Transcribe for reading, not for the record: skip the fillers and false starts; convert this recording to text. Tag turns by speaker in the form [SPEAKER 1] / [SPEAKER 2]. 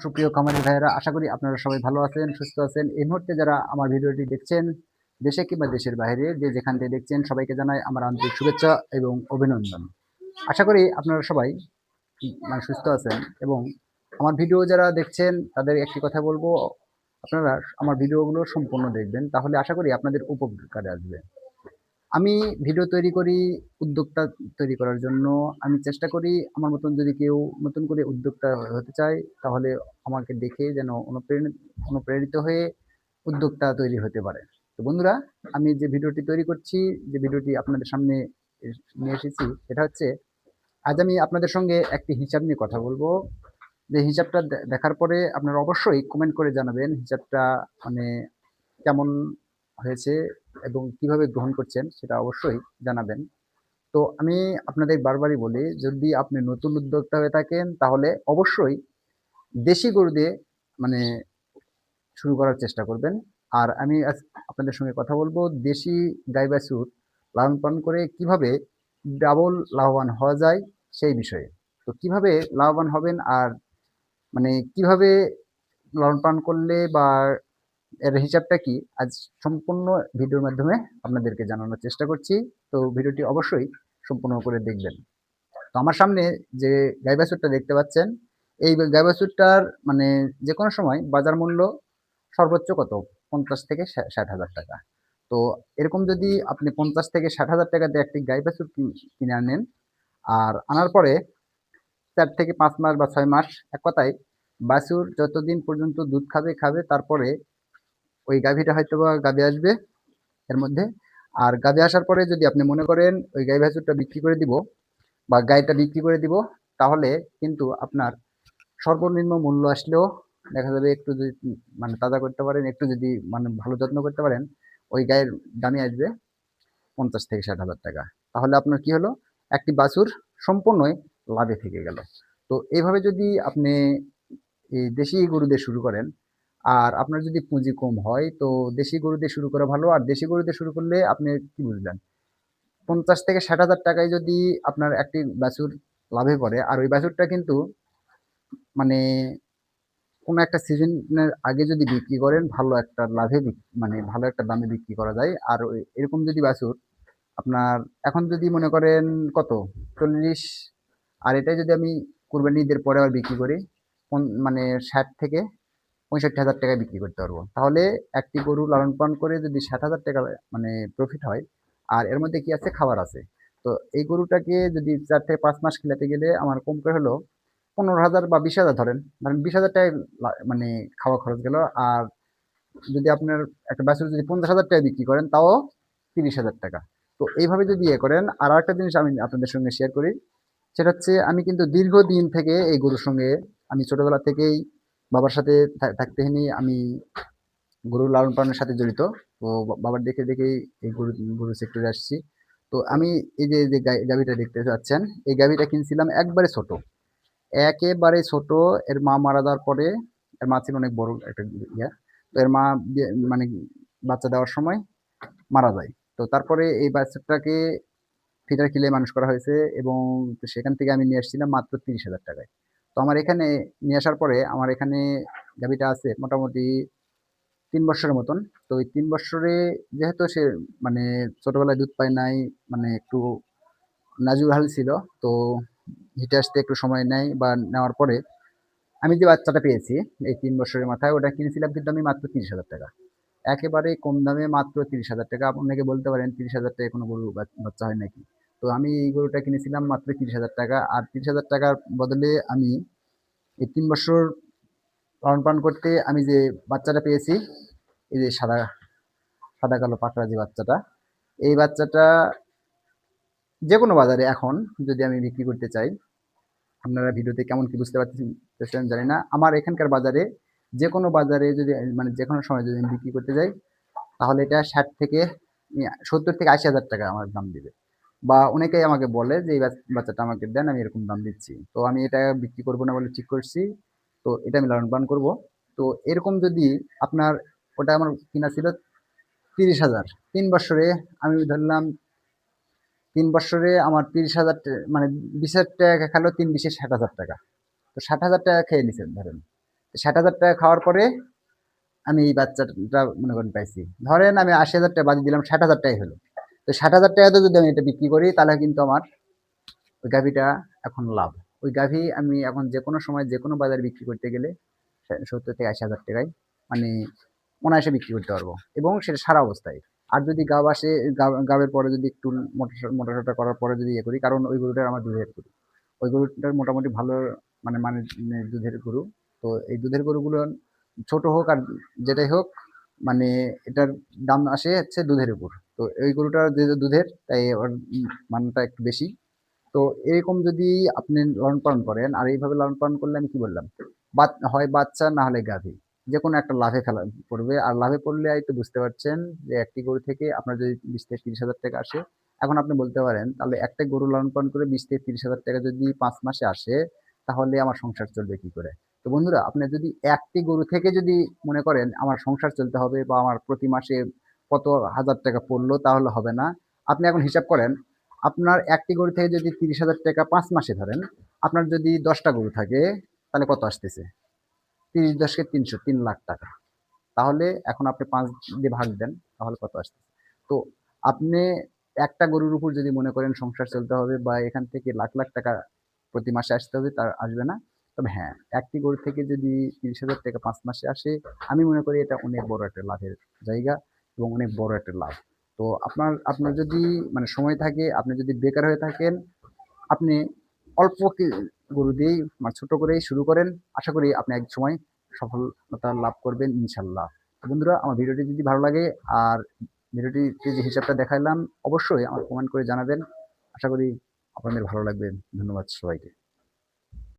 [SPEAKER 1] সুপ্রিয় খামারি ভাইয়েরা, আশা করি আপনারা সবাই ভালো আছেন, সুস্থ আছেন। এই মুহূর্তে যারা আমার ভিডিওটি দেখছেন, দেশে কিংবা দেশের বাইরে যে যেখান থেকে দেখছেন, সবাইকে জানাই আমার আন্তরিক শুভেচ্ছা এবং অভিনন্দন। আশা করি আপনারা সবাই মানে সুস্থ আছেন এবং আমার ভিডিও যারা দেখছেন তাদের একটি কথা বলবো, আপনারা আমার ভিডিওগুলো সম্পূর্ণ দেখবেন, তাহলে আশা করি আপনাদের উপকারে আসবে। আমি ভিডিও তৈরি করি উদ্যোক্তা তৈরি করার জন্য। আমি চেষ্টা করি আমার মতন যদি কেউ নতুন করে উদ্যোক্তা হতে চায়, তাহলে আমাকে দেখে যেন অনুপ্রেরিত হয়ে উদ্যোক্তা তৈরি হতে পারে। তো বন্ধুরা, আমি যে ভিডিওটি তৈরি করছি, যে ভিডিওটি আপনাদের সামনে নিয়ে এসেছি, এটা হচ্ছে আজ আমি আপনাদের সঙ্গে একটি হিসাব নিয়ে কথা বলবো। যে হিসাবটা দেখার পরে আপনারা অবশ্যই কমেন্ট করে জানাবেন হিসাবটা মানে কেমন হয়েছে এবং কিভাবে গ্রহণ করছেন সেটা অবশ্যই জানাবেন। তো আমি আপনাদের বারবারই বলি, যদি আপনি নতুন উদ্যোক্তা হয়ে থাকেন তাহলে অবশ্যই দেশি গরু দিয়ে মানে শুরু করার চেষ্টা করবেন। আর আমি আজ আপনাদের সঙ্গে কথা বলবো দেশি গাই বাছুর লালন পালন করে কিভাবে ডাবল লাভবান হওয়া যায় সেই বিষয়ে। তো কিভাবে লাভবান হবেন আর মানে কিভাবে লালন পালন করলে বা এর হিসাবটা কি, আজ সম্পূর্ণ ভিডিওর মাধ্যমে আপনাদেরকে জানানোর চেষ্টা করছি। তো ভিডিওটি অবশ্যই সম্পূর্ণ করে দেখবেন। তো আমার সামনে যে গাই বাছুরটা দেখতে পাচ্ছেন, এই গাই বাছুরটার মানে যে কোনো সময় বাজার মূল্য সর্বোচ্চ কত, 50 থেকে 60 হাজার টাকা। তো এরকম যদি আপনি 50 থেকে 60 হাজার টাকা দিয়ে একটি গাই বাছুর কিনে আনেন, আর আনার পরে 4 থেকে 5 মাস বা 6 মাস, এক কথায় বাছুর যতদিন পর্যন্ত দুধ খাবে খাবে, তারপরে ওই গাভীটা হয়তো বা গাভী আসবে এর মধ্যে। আর গাভী আসার পরে যদি আপনি মনে করেন ওই গাই বাছুরটা বিক্রি করে দিব বা গাইটা বিক্রি করে দিব, তাহলে কিন্তু আপনার সর্বনিম্ন মূল্য আসলেও দেখা যাবে একটু যদি মানে তাজা করতে পারেন, একটু যদি মানে ভালো যত্ন করতে পারেন, ওই গায়ের দামই আসবে 50 থেকে 60 হাজার টাকা। তাহলে আপনার কি হলো, একটি বাছুর সম্পূর্ণই লাভে থেকে গেল। তো এইভাবে যদি আপনি এই দেশি গরু দিয়ে শুরু করেন, আর আপনার যদি পুঁজি কম হয়, তো দেশি গরু দিয়ে শুরু করা ভালো। আর দেশি গরু দিয়ে শুরু করলে আপনি কি বুঝলেন, 50 থেকে 60 হাজার টাকায় যদি আপনার একটি বাছুর লাভে পড়ে, আর ওই বাছুরটা কিন্তু মানে কোনো একটা সিজনের আগে যদি বিক্রি করেন, ভালো একটা লাভে মানে ভালো একটা দামে বিক্রি করা যায়। আর এরকম যদি বাছুর আপনার এখন যদি মনে করেন কত, 40, আর এটাই যদি আমি কুরবানি ঈদের পরে আবার বিক্রি করি, মানে 60 থেকে 65 হাজার টাকায় বিক্রি করতে পারবো। তাহলে একটি গরু লালন পালন করে যদি 60 হাজার টাকা মানে প্রফিট হয়, আর এর মধ্যে কি আছে, খাবার আছে। তো এই গরুটাকে যদি 4 থেকে 5 মাস খেলাতে গেলে আমার কম করে হলো 15 হাজার বা 20 হাজার, ধরেন ধরেন 20 হাজার টাকায় মানে খাওয়া খরচ গেল। আর যদি আপনার একটা বাছুর যদি 50 হাজার টাকায় বিক্রি করেন, তাও 30 হাজার টাকা। তো এইভাবে যদি ইয়ে করেন। আর একটা জিনিস আমি আপনাদের সঙ্গে শেয়ার করি, সেটা হচ্ছে আমি কিন্তু দীর্ঘদিন থেকে এই গরুর সঙ্গে, আমি ছোটবেলা থেকেই বাবার সাথে থাকতে হিনি আমি গরু লালন পালনের সাথে জড়িত। তো বাবার দেখে দেখেই এই গরু সেক্টরে আসছি। তো আমি এই যে যে গাভীটা দেখতে পাচ্ছেন, এই গাভীটা কিনছিলাম একবারে ছোট, একেবারে ছোট। এর মা মারা যাওয়ার পরে, এর মা ছিল অনেক বড় একটা ইয়া, তো এর মা মানে বাচ্চা দেওয়ার সময় মারা যায়। তো তারপরে এই বাচ্চাটাকে ফিডার কিলে মানুষ করা হয়েছে, এবং সেখান থেকে আমি নিয়ে আসছিলাম মাত্র 30 হাজার টাকায়। তো আমার এখানে নিয়ে আসার পরে আমার এখানে গাভীটা আছে মোটামুটি 3 বছরের মতন। তো ওই 3 বছরে যেহেতু সে মানে ছোটবেলায় দুধ পায় নাই, মানে একটু নাজুক হাল ছিল, তো হিটে আসতে একটু সময় নেয় বা নেওয়ার পরে আমি যে বাচ্চাটা পেয়েছি এই 3 বছরের মাথায়, ওটা কিনেছিলাম কিন্তু আমি মাত্র 30 হাজার টাকা, একেবারে কম দামে মাত্র 30 হাজার টাকা। আপনাকে বলতে পারেন 30 হাজার টাকায় কোনো গরু বাচ্চা হয় নাকি? তো আমি এই গরুটা কিনেছিলাম মাত্র 30 হাজার টাকা। আর 30 হাজার টাকার বদলে আমি এই 3 বছর লালন পালন করতে আমি যে বাচ্চাটা পেয়েছি, এই যে সাদা সাদা কালো পাকড়া যে বাচ্চাটা, এই বাচ্চাটা যে কোনো বাজারে এখন যদি আমি বিক্রি করতে চাই, আপনারা ভিডিওতে কেমন কি বুঝতে পারতেছেন জানি না, আমার এখানকার বাজারে যে কোনো বাজারে যদি মানে যে কোনো সময় যদি আমি বিক্রি করতে যাই, তাহলে এটা 70 থেকে 80 হাজার টাকা আমার দাম দিবে। বা অনেকেই আমাকে বলে যে এই বাচ্চাটা আমাকে দেন, আমি এরকম দাম দিচ্ছি। তো আমি এটা বিক্রি করবো না বলে ঠিক করছি। তো এটা আমি লালন পালন করবো। তো এরকম যদি আপনার, ওটা আমার কিনা ছিল 30 হাজার, 3 বছরে আমি ধরলাম 3 বছরে আমার 30 হাজার, মানে 20 হাজার টাকা খেলো, 3 20-এ 60 হাজার টাকা। তো 60 হাজার টাকা খেয়ে নিছেন ধরেন। 60,000 টাকা খাওয়ার পরে আমি এই বাচ্চাটা মনে করেন পাইছি। ধরেন আমি 80,000 টাকা বাদ দিলাম, 60,000 টাকাই হলো। তো 60,000 টাকাতে যদি আমি এটা বিক্রি করি তাহলে কিন্তু আমার ওই গাভীটা এখন লাভ। ওই গাভী আমি এখন যেকোনো সময় যেকোনো বাজারে বিক্রি করতে গেলে ৭০ থেকে ৮০,000 টাকায় মানে অনায়াসে বিক্রি করতে পারবো এবং সেটা সারা অবস্থায়। আর যদি গাব আসে, গাবের পরে যদি একটু মোটা-সোটা করার পরে যদি ইয়ে করি, কারণ ওই গরুটা আমার দুধের গরু। ওই গরুটার মোটামুটি ভালো মানে দুধের গরু। তো এই দুধের গরুগুলো ছোট হোক আর যেটাই হোক, মানে এটার দাম আসে হচ্ছে দুধের উপর। তো এই গরুটার যেহেতু দুধের, তাই ওর মানটা একটু বেশি। তো এরকম যদি আপনি লালন পালন করেন, আর এইভাবে লালন পালন করলে আমি কি বললাম, হয় বাচ্চা না হলে গাভী, যে কোনো একটা লাভে ফেলা পড়বে। আর লাভে পড়লে এই তো বুঝতে পারছেন যে একটি গরু থেকে আপনার যদি 20 থেকে 30 হাজার টাকা আসে, এখন আপনি বলতে পারেন তাহলে একটা গরু লালন পালন করে 20 থেকে 30 হাজার টাকা যদি 5 মাসে আসে, তাহলে আমার সংসার চলবে কি করে? তো বন্ধুরা, আপনি যদি একটি গরু থেকে যদি মনে করেন আমার সংসার চলতে হবে বা আমার প্রতি মাসে কত হাজার টাকা পড়লো, তাহলে হবে না। আপনি এখন হিসাব করেন, আপনার একটি গরু থেকে যদি 30,000 টাকা 5 মাসে ধরেন, আপনার যদি 10টা গরু থাকে, তাহলে কত আসতেছে? 30 × 10 = 300, 3 লাখ টাকা। তাহলে এখন আপনি 5 দিয়ে ভাগ দেন, তাহলে কত আসতেছে? তো আপনি একটা গরুর উপর যদি মনে করেন সংসার চলতে হবে বা এখান থেকে লাখ লাখ টাকা প্রতি মাসে আসতে হবে, তা আসবে না। তবে হ্যাঁ, একটি গরু থেকে যদি 30,000 টাকা 5 মাসে আসে, আমি মনে করি এটা অনেক বড় একটা লাভের জায়গা এবং অনেক বড় একটা লাভ। তো আপনার যদি মানে সময় থাকে, আপনি যদি বেকার হয়ে থাকেন, আপনি অল্প গরু দিয়েই মানে ছোট করেই শুরু করেন। আশা করি আপনি এক সময় সফলতা লাভ করবেন ইনশাল্লাহ। তো বন্ধুরা, আমার ভিডিওটি যদি ভালো লাগে আর ভিডিওটিতে যে হিসাবটা দেখাইলাম, অবশ্যই আমার কমেন্ট করে জানাবেন। আশা করি আপনাদের ভালো লাগবে। ধন্যবাদ সবাইকে।